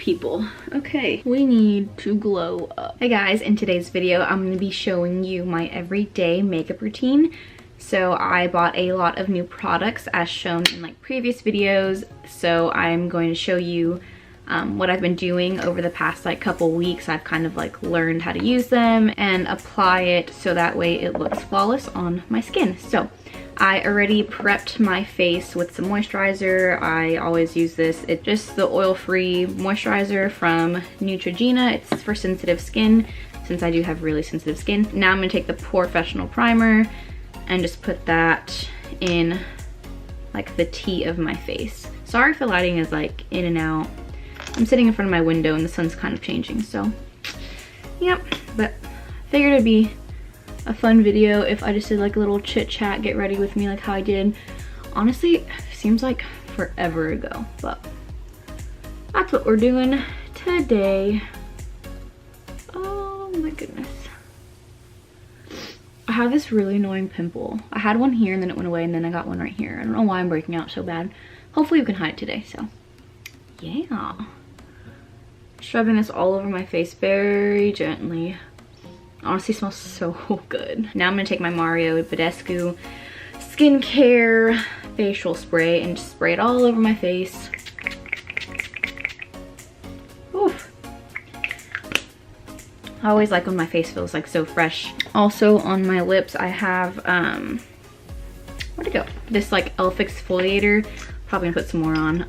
people. Okay, we need to glow up. Hey guys, in today's video, I'm going to be showing you my everyday makeup routine. So I bought a lot of new products as shown in like previous videos. So I'm going to show you what I've been doing over the past like couple weeks. I've kind of like learned how to use them and apply it so that way it looks flawless on my skin. So I already prepped my face with some moisturizer. I always use this. It's just the oil-free moisturizer from NEUTROGENA. It's for sensitive skin since I do have really sensitive skin. Now I'm gonna take the POREFESSIONAL primer and just put that in like the T of my face. Sorry if the lighting is like in and out. I'm sitting in front of my window and the sun's kind of changing, so yep. But I figured it'd be a fun video if I just did like a little chit chat, get ready with me like how I did. Honestly, it seems like forever ago, but that's what we're doing today. Oh my goodness. I have this really annoying pimple. I had one here and then it went away and then I got one right here. I don't know why I'm breaking out so bad. Hopefully we can hide it today, so yeah. Shoving this all over my face very gently. Honestly smells so good. Now I'm gonna take my BADESCU skincare facial spray and just spray it all over my face. Oof. I always like when my face feels like so fresh. Also on my lips I have where'd it go? This like e.l.f. exfoliator. Probably gonna put some more on.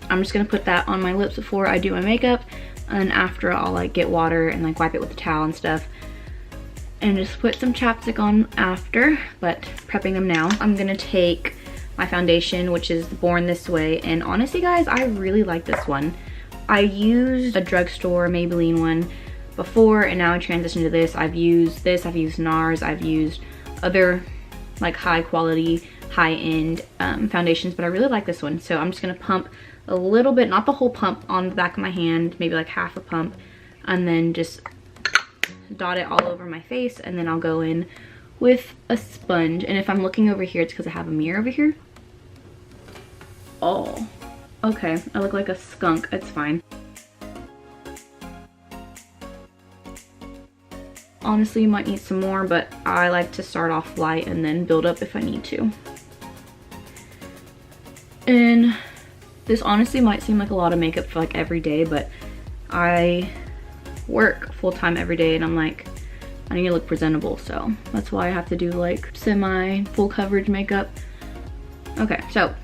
I'm just gonna put that on my lips before I do my makeup, and after I'll like get water and like wipe it with a towel and stuff and just put some chapstick on after, but prepping them now. I'm gonna take my foundation, which is Born This Way, and honestly guys, I really like this one. I used a drugstore Maybelline one before and now I transitioned to this. I've used this, I've used NARS, I've used other like high quality, high-end foundations, but I really like this one. So I'm just gonna pump a little bit, not the whole pump, on the back of my hand, maybe like half a pump, and then just dot it all over my face, and then I'll go in with a sponge. And if I'm looking over here, it's because I have a mirror over here. Oh, okay, I look like a skunk. It's fine. Honestly, you might need some more, but I like to start off light and then build up if I need to. And this honestly might seem like a lot of makeup for like every day, but I work full-time every day and I'm like, I need to look presentable, so that's why I have to do like semi full coverage makeup. Okay, so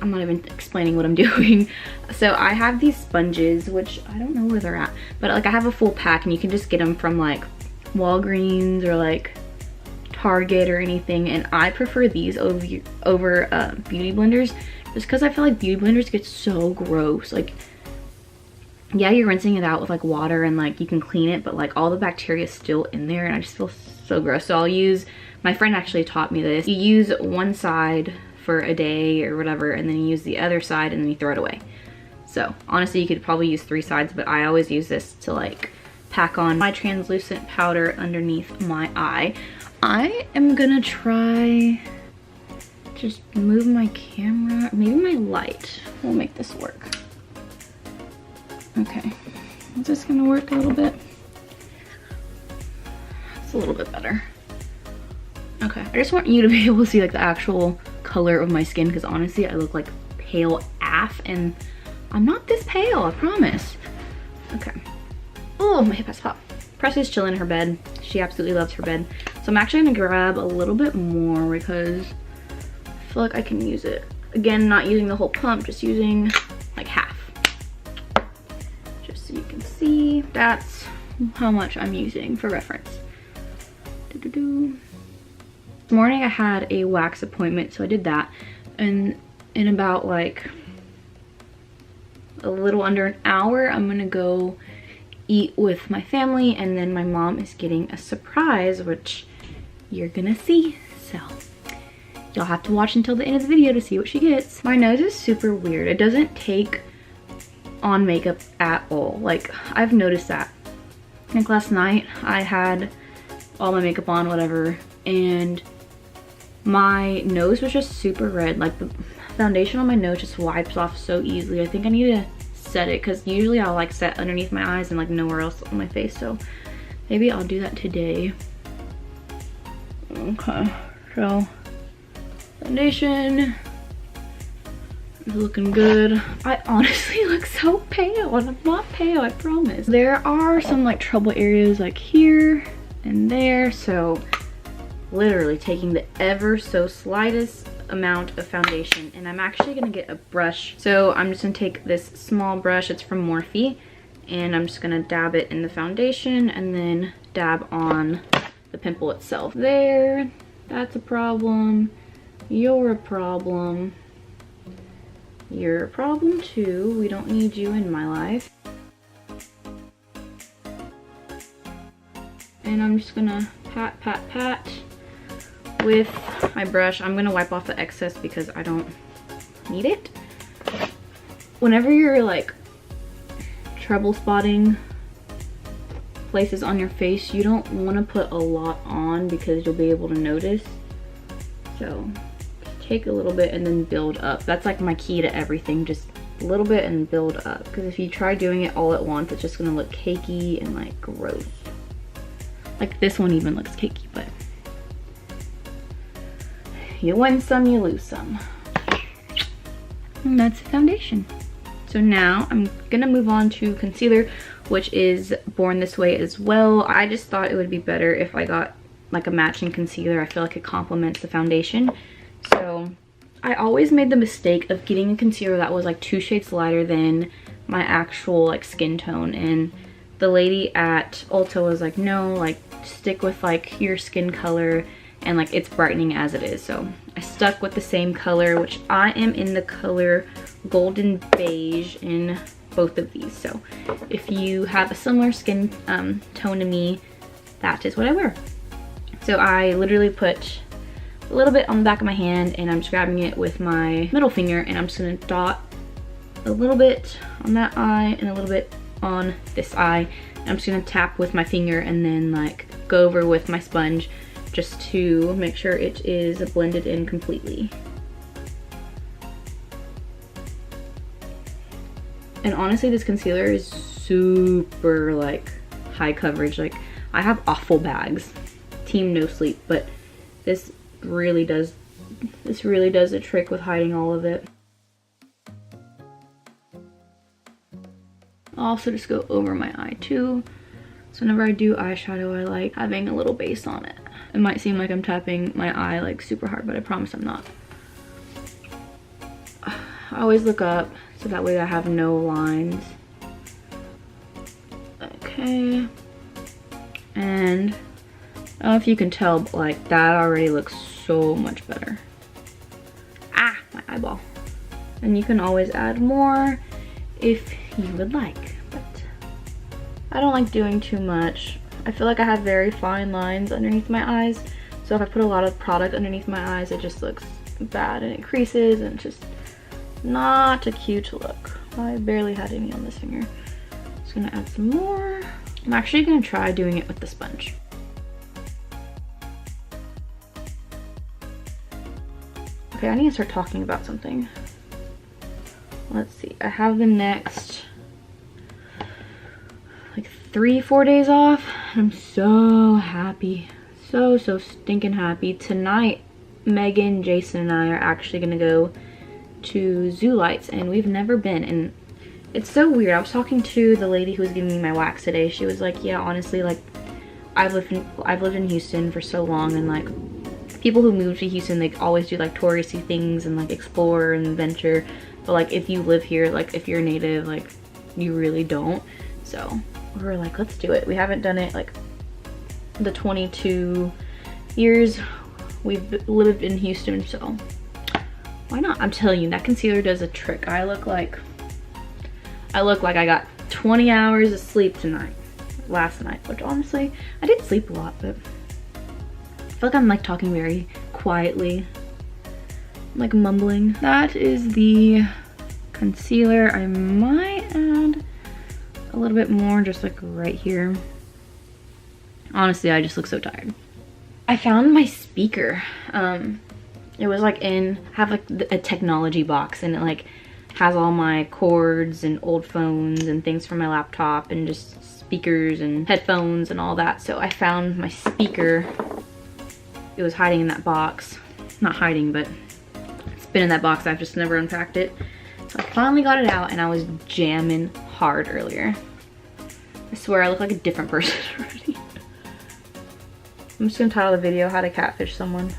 I'm not even explaining what I'm doing. So I have these sponges, which I don't know where they're at, but like I have a full pack and you can just get them from like Walgreens or like Target or anything, and I prefer these over beauty blenders just because I feel like beauty blenders get so gross. Like, yeah, you're rinsing it out with like water and like you can clean it, but like all the bacteria is still in there and I just feel so gross. So I'll use, my friend actually taught me this, you use one side for a day or whatever and then you use the other side and then you throw it away. So honestly you could probably use 3 sides, but I always use this to like pack on my translucent powder underneath my eye. I am gonna try just move my camera, maybe my light will make this work. Okay, is this gonna work a little bit? It's a little bit better. Okay, I just want you to be able to see like the actual color of my skin, because honestly I look like pale AF and I'm not this pale, I promise. Okay. Oh, my hip has popped. Press is chilling in her bed. She absolutely loves her bed. So I'm actually gonna grab a little bit more because I feel like I can use it. Again, not using the whole pump, just using like half. Just so you can see, that's how much I'm using for reference. This morning I had a wax appointment, so I did that. And in about like a little under an hour, I'm gonna go eat with my family, and then my mom is getting a surprise, which you're gonna see. So you'll have to watch until the end of the video to see what she gets. My nose is super weird. It doesn't take on makeup at all. Like, I've noticed that. Like last night I had all my makeup on, whatever, and my nose was just super red. Like the foundation on my nose just wipes off so easily. I think I need to set it, because usually I'll like set underneath my eyes and like nowhere else on my face. So maybe I'll do that today. Okay, so foundation is looking good. I honestly look so pale, and I'm not pale, I promise. There are some like trouble areas like here and there, so literally taking the ever so slightest amount of foundation, and I'm actually gonna get a brush. So I'm just gonna take this small brush, it's from Morphe, and I'm just gonna dab it in the foundation and then dab on the pimple itself. There, that's a problem. You're a problem. You're a problem too. We don't need you in my life. And I'm just gonna pat, pat, pat with my brush. I'm gonna wipe off the excess because I don't need it. Whenever you're like trouble spotting places on your face, you don't want to put a lot on because you'll be able to notice. So take a little bit and then build up. That's like my key to everything, just a little bit and build up, because if you try doing it all at once, it's just gonna look cakey and like gross. Like this one even looks cakey, but you win some, you lose some. And that's the foundation. So now I'm gonna move on to concealer, which is Born This Way as well. I just thought it would be better if I got like a matching concealer. I feel like it complements the foundation. So I always made the mistake of getting a concealer that was like 2 shades lighter than my actual like skin tone, and the lady at Ulta was like, no, like stick with like your skin color, and like it's brightening as it is. So I stuck with the same color, which I am in the color Golden Beige in both of these. So if you have a similar skin tone to me, that is what I wear. So I literally put a little bit on the back of my hand, and I'm just grabbing it with my middle finger, and I'm just gonna dot a little bit on that eye and a little bit on this eye. I'm just gonna tap with my finger and then like go over with my sponge just to make sure it is blended in completely. And honestly, this concealer is super like high coverage. Like I have awful bags, team no sleep, but this really does a trick with hiding all of it. I'll also just go over my eye too. So whenever I do eyeshadow, I like having a little base on it. It might seem like I'm tapping my eye like super hard, but I promise I'm not. I always look up so that way I have no lines. Okay. And I don't know if you can tell, but like that already looks so much better. Ah, my eyeball. And you can always add more if you would like, but I don't like doing too much. I feel like I have very fine lines underneath my eyes, so if I put a lot of product underneath my eyes, it just looks bad and it creases, and it's just not a cute look. I barely had any on this finger. Just gonna add some more. I'm actually gonna try doing it with the sponge. Okay, I need to start talking about something. Let's see, I have the next like 3-4 days off. I'm so happy, so stinking happy. Tonight, Megan, Jason, and I are actually gonna go to Zoo Lights, and we've never been, and it's so weird. I was talking to the lady who was giving me my wax today. She was like, yeah, honestly, like I've lived in Houston for so long, and like people who move to Houston, they always do like touristy things and like explore and venture, but like if you live here, like if you're a native, like you really don't. So we were like, let's do it. We haven't done it like the 22 years we've lived in Houston, so why not? I'm telling you, that concealer does a trick. I look like I got 20 hours of sleep last night, which honestly, I did sleep a lot, but I feel like I'm like talking very quietly, like mumbling. That is the concealer. I might add a little bit more just like right here. Honestly, I just look so tired. I found my speaker. It was like have like a technology box, and it like has all my cords and old phones and things for my laptop and just speakers and headphones and all that. So I found my speaker. It was hiding in that box. Not hiding, but it's been in that box. I've just never unpacked it. So I finally got it out and I was jamming hard earlier. I swear I look like a different person already. I'm just gonna title the video How to Catfish Someone.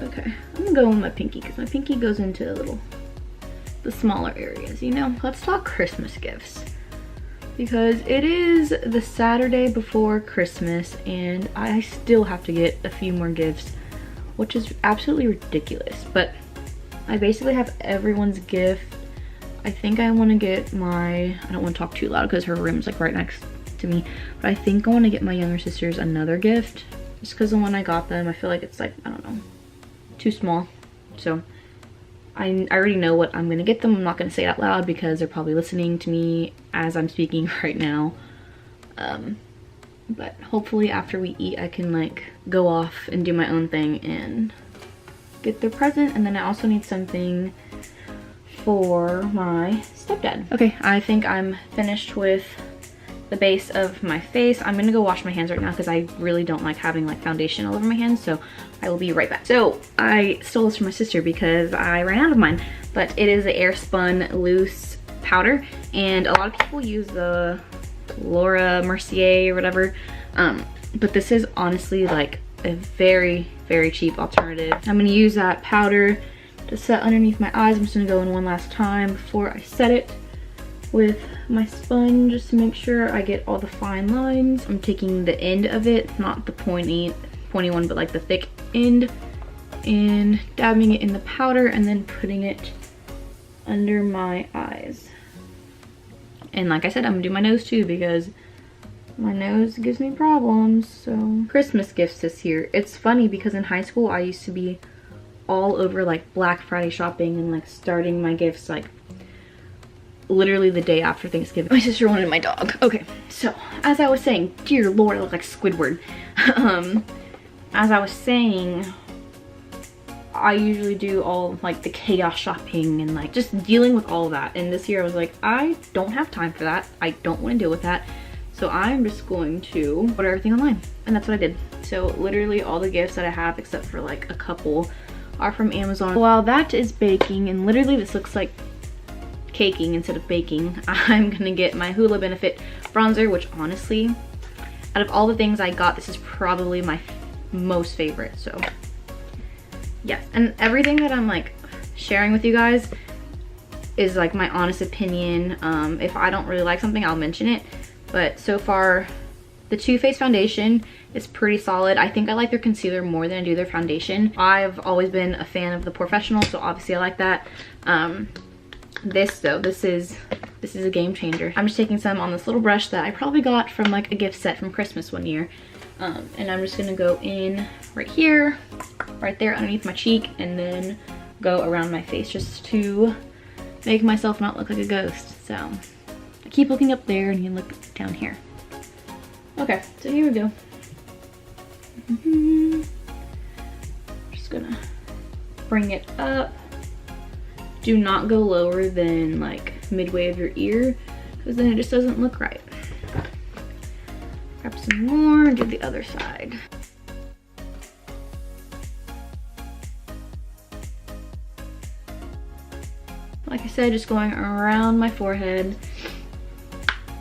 Okay, I'm gonna go with my pinky because my pinky goes into the smaller areas, you know? Let's talk Christmas gifts. Because it is the Saturday before Christmas and I still have to get a few more gifts, which is absolutely ridiculous. But I basically have everyone's gift. I think I want to get I don't want to talk too loud because her room's like right next to me, but I think I want to get my younger sisters another gift just because the one I got them, I feel like it's like, I don't know, too small. So I already know what I'm gonna get them. I'm not gonna say it out loud because they're probably listening to me as I'm speaking right now. But hopefully after we eat I can like go off and do my own thing and get their present. And then I also need something for my stepdad. Okay, I think I'm finished with the base of my face. I'm gonna go wash my hands right now because I really don't like having like foundation all over my hands, so I will be right back. So I stole this from my sister because I ran out of mine, but it is the AIRSPUN loose powder, and a lot of people use the Laura Mercier or whatever, but this is honestly like a very, very cheap alternative. I'm gonna use that powder to set underneath my eyes. I'm just gonna go in one last time before I set it with my sponge just to make sure I get all the fine lines. I'm taking the end of it, not the pointy one, but like the thick end, and dabbing it in the powder and then putting it under my eyes. And like I said, I'm gonna do my nose too because my nose gives me problems. So Christmas gifts this year. It's funny because in high school I used to be all over like Black Friday shopping and like starting my gifts like literally the day after Thanksgiving. My sister wanted my dog. Okay, so as I was saying, dear Lord, I look like Squidward. As I was saying, I usually do all like the chaos shopping and like just dealing with all of that. And this year I was like, I don't have time for that. I don't want to deal with that. So I'm just going to order everything online. And that's what I did. So literally all the gifts that I have, except for like a couple, are from Amazon. While that is baking, and literally this looks like caking instead of baking, I'm gonna get my HOOLA Benefit bronzer, which honestly, out of all the things I got, this is probably my most favorite. So yes, and everything that I'm like sharing with you guys is like my honest opinion. If I don't really like something, I'll mention it, but so far the Too Faced foundation is pretty solid. I think I like their concealer more than I do their foundation. I've always been a fan of the Professional, so obviously I like that. This though, this is a game changer. I'm just taking some on this little brush that I probably got from like a gift set from Christmas one year, and I'm just gonna go in right here, right there underneath my cheek, and then go around my face just to make myself not look like a ghost. So I keep looking up there and you look down here. Okay, so here we go. Just gonna bring it up. Do not go lower than like midway of your ear because then it just doesn't look right. Grab some more and do the other side. Like I said, just going around my forehead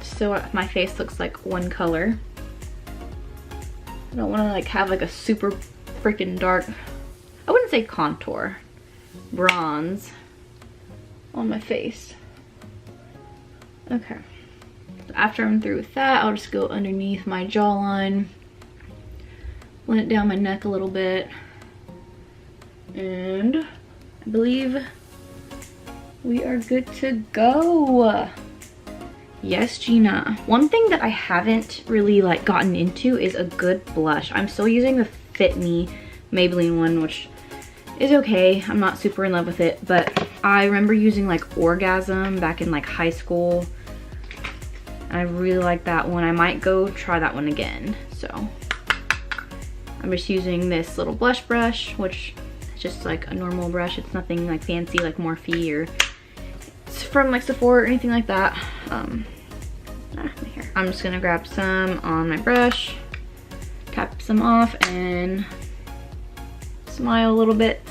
so my face looks like one color. I don't want to like have like a super freaking dark, I wouldn't say contour, bronze on my face. Okay, so after I'm through with that, I'll just go underneath my jawline, blend it down my neck a little bit, and I believe we are good to go. Yes, Gina. One thing that I haven't really like gotten into is a good blush. I'm still using the Fit Me Maybelline one, which is okay. I'm not super in love with it, but I remember using like Orgasm back in like high school. I really like that one. I might go try that one again. So I'm just using this little blush brush, which It's just like a normal brush. It's nothing like fancy like Morphe or it's from like Sephora or anything like that. I'm just gonna grab some on my brush, tap some off, and smile a little bit.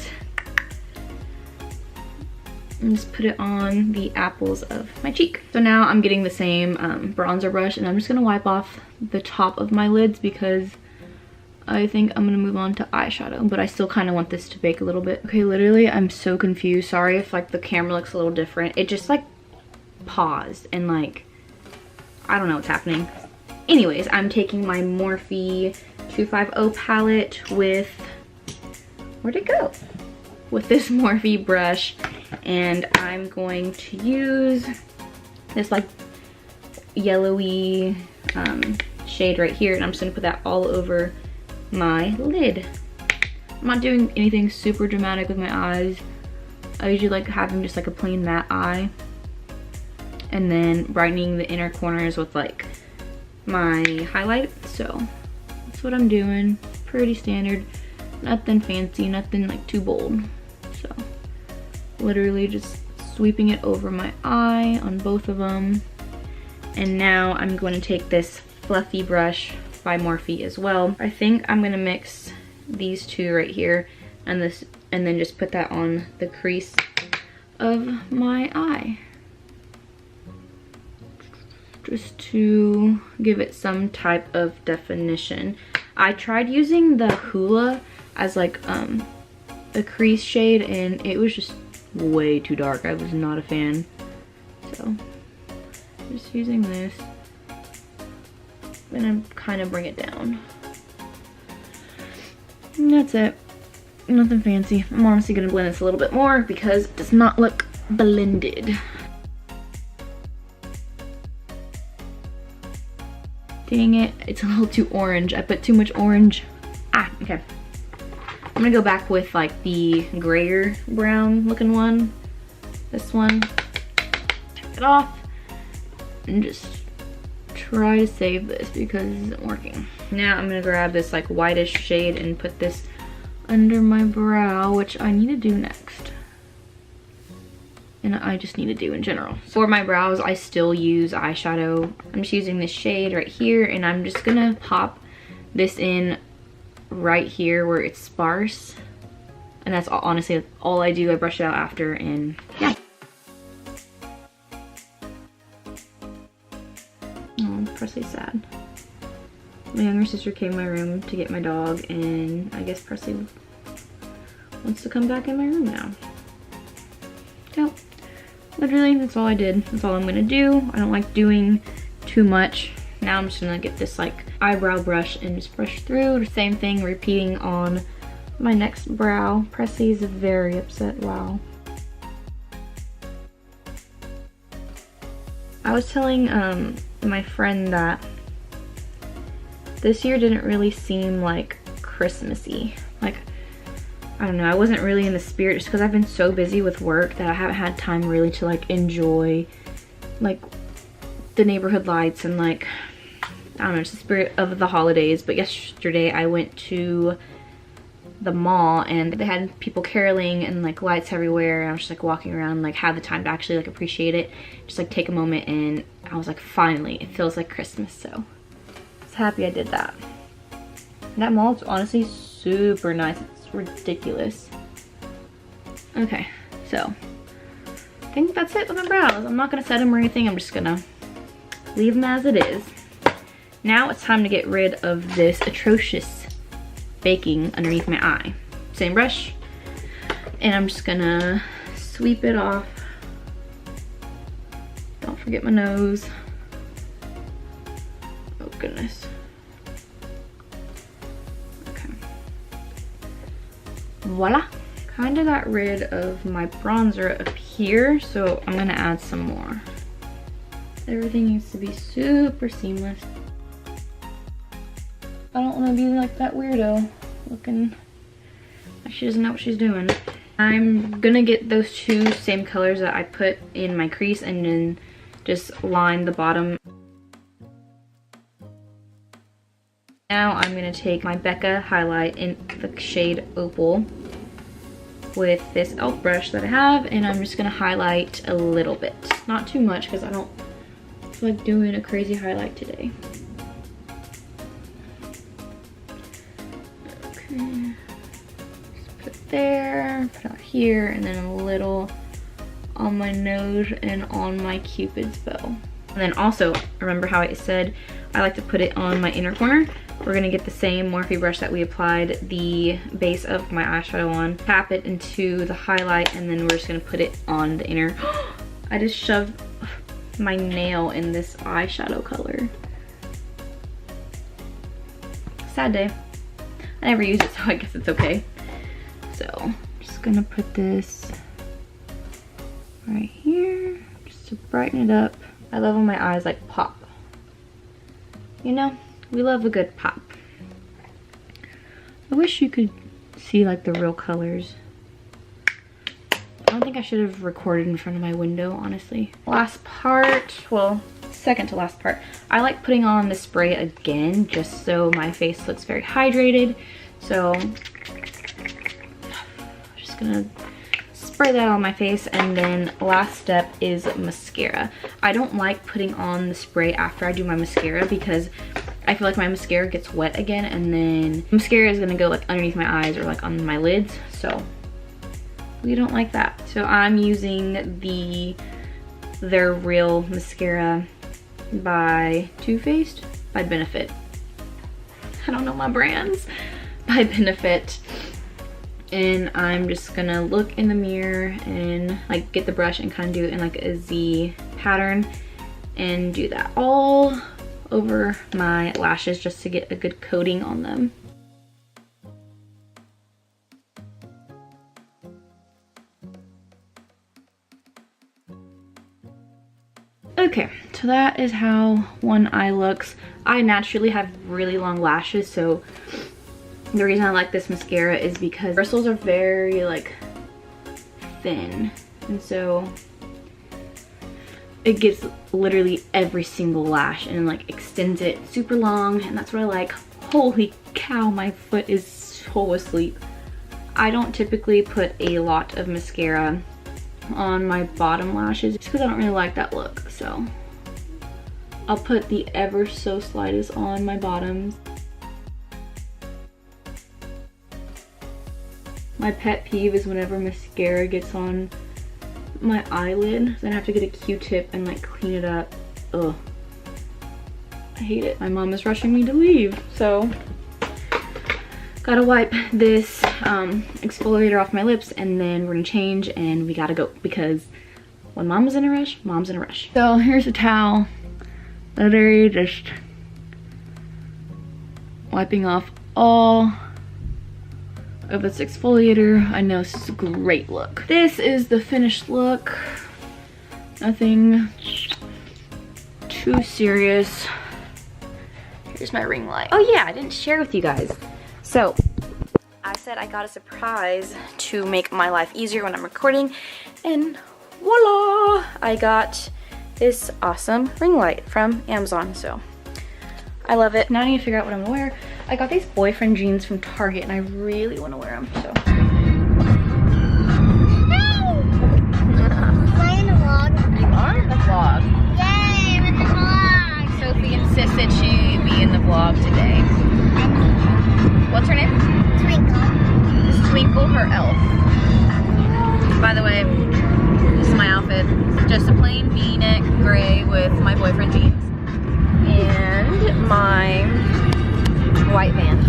And just put it on the apples of my cheek. So now I'm getting the same bronzer brush, and I'm just gonna wipe off the top of my lids because I think I'm gonna move on to eyeshadow, but I still kind of want this to bake a little bit. Okay, literally I'm so confused. Sorry if like the camera looks a little different. It just like paused and like I don't know what's happening. Anyways, I'm taking my Morphe 250 palette with, where'd it go? With this Morphe brush, and I'm going to use this like yellowy shade right here, and I'm just gonna put that all over my lid. I'm not doing anything super dramatic with my eyes. I usually like having just like a plain matte eye, and then brightening the inner corners with like my highlight. So that's what I'm doing. Pretty standard, nothing fancy, nothing like too bold. So literally just sweeping it over my eye on both of them. And now I'm going to take this fluffy brush by Morphe as well. I think I'm gonna mix these two right here and this, and then just put that on the crease of my eye, just to give it some type of definition. I tried using the HOOLA as like a crease shade, and it was just way too dark. I was not a fan. So just using this, and I'm kind of bring it down. And that's it. Nothing fancy. I'm honestly gonna blend this a little bit more because it does not look blended. Dang it, it's a little too orange. I put too much orange. Ah, okay. I'm gonna go back with like the grayer brown looking one. This one. Take it off and just try to save this because it isn't working. Now I'm gonna grab this like whitish shade and put this under my brow, which I need to do next. And I just need to do in general. For my brows, I still use eyeshadow. I'm just using this shade right here, and I'm just gonna pop this in right here where it's sparse. And that's all, honestly all I do. I brush it out after, and yeah. Oh, I'm Presley's sad. My younger sister came in my room to get my dog, and I guess Presley wants to come back in my room now. So literally that's all I did. That's all I'm gonna do. I don't like doing too much. Now I'm just gonna get this like eyebrow brush and just brush through. The same thing repeating on my next brow. Presley is very upset. Wow. I was telling my friend that this year didn't really seem like Christmassy. Like, I don't know, I wasn't really in the spirit just because I've been so busy with work that I haven't had time really to like enjoy like the neighborhood lights and like, I don't know, just the spirit of the holidays. But yesterday I went to the mall and they had people caroling and like lights everywhere, and I was just like walking around, like had the time to actually like appreciate it, just like take a moment, and I was like, finally, it feels like Christmas. So I was happy I did that. And that mall is honestly super nice. It's ridiculous. Okay, so I think that's it with my brows. I'm not gonna set them or anything. I'm just gonna leave them as it is. Now it's time to get rid of this atrocious baking underneath my eye. Same brush, and I'm just gonna sweep it off. Don't forget my nose. Oh goodness. Okay. Voila. Kinda got rid of my bronzer up here, so I'm gonna add some more. Everything needs to be super seamless. I don't want to be like that weirdo looking like she doesn't know what she's doing. I'm gonna get those two same colors that I put in my crease and then just line the bottom. Now I'm gonna take my Becca highlight in the shade Opal with this e.l.f. brush that I have, and I'm just gonna highlight a little bit. Not too much because I don't feel like doing a crazy highlight today. Okay. Just put it there, put it out here, and then a little on my nose and on my Cupid's bow. And then also, remember how I said I like to put it on my inner corner? We're gonna get the same Morphe brush that we applied the base of my eyeshadow on, tap it into the highlight, and then we're just gonna put it on the inner. I just shoved my nail in this eyeshadow color. Sad day. I never use it, so I guess it's okay. So, I'm just gonna put this right here, just to brighten it up. I love when my eyes like pop. You know, we love a good pop. I wish you could see like the real colors. I don't think I should have recorded in front of my window, honestly. Last part, well, second to last part. I like putting on the spray again just so my face looks very hydrated. So, just gonna spray that on my face, and then last step is mascara. I don't like putting on the spray after I do my mascara because I feel like my mascara gets wet again, and then mascara is gonna go like underneath my eyes or like on my lids, so we don't like that. So I'm using their Real Mascara by Too Faced, by Benefit. I don't know my brands. By Benefit. And I'm just gonna look in the mirror and like get the brush and kind of do it in like a Z pattern and do that all over my lashes just to get a good coating on them. Okay, so that is how one eye looks. I naturally have really long lashes, so the reason I like this mascara is because bristles are very like thin, and so it gets literally every single lash and like extends it super long, and that's what I like. Holy cow, my foot is so asleep. I don't typically put a lot of mascara on my bottom lashes just because I don't really like that look, so I'll put the ever so slightest on my bottoms. My pet peeve is whenever mascara gets on my eyelid, then I have to get a Q-tip and like clean it up. Ugh. I hate it. My mom is rushing me to leave, so gotta wipe this exfoliator off my lips, and then we're gonna change and we gotta go, because when mom is in a rush, mom's in a rush. So here's a towel, literally just wiping off all of its exfoliator. I know this is a great look. This is the finished look. Nothing too serious. Here's my ring light. Oh yeah, I didn't share with you guys. So I said I got a surprise to make my life easier when I'm recording, and voila! I got this awesome ring light from Amazon, so I love it. Now I need to figure out what I'm gonna wear. I got these boyfriend jeans from Target and I really want to wear them, so. Am I in a vlog? You are in the vlog. Yay, I'm in the vlog! Sophie insisted she be in the vlog today. What's her name? Twinkle. Is Twinkle her elf? By the way, this is my outfit. It's just a plain V-neck gray with my boyfriend jeans and my white Vans.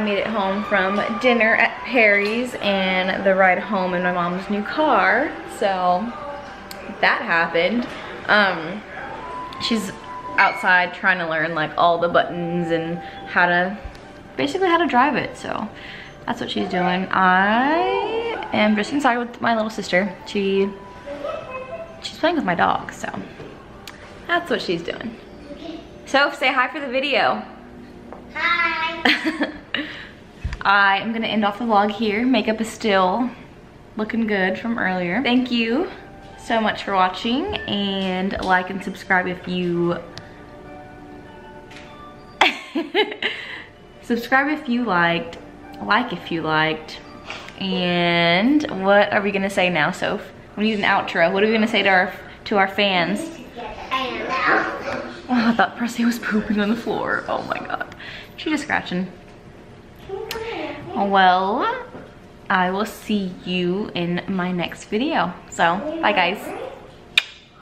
made it home from dinner at Perry's and the ride home in my mom's new car. So that happened. She's outside trying to learn like all the buttons and basically how to drive it. So that's what she's doing. I am just inside with my little sister. She's playing with my dog, so that's what she's doing. So say hi for the video. Hi. I am gonna end off the vlog here. Makeup is still looking good from earlier. Thank you so much for watching, and like and subscribe if you subscribe if you liked, like if you liked. And what are we gonna say now, Soph? We need an outro. What are we gonna say to our fans? Oh, I thought Presley was pooping on the floor. Oh my god. She's just scratching. Well, I will see you in my next video. So, bye guys.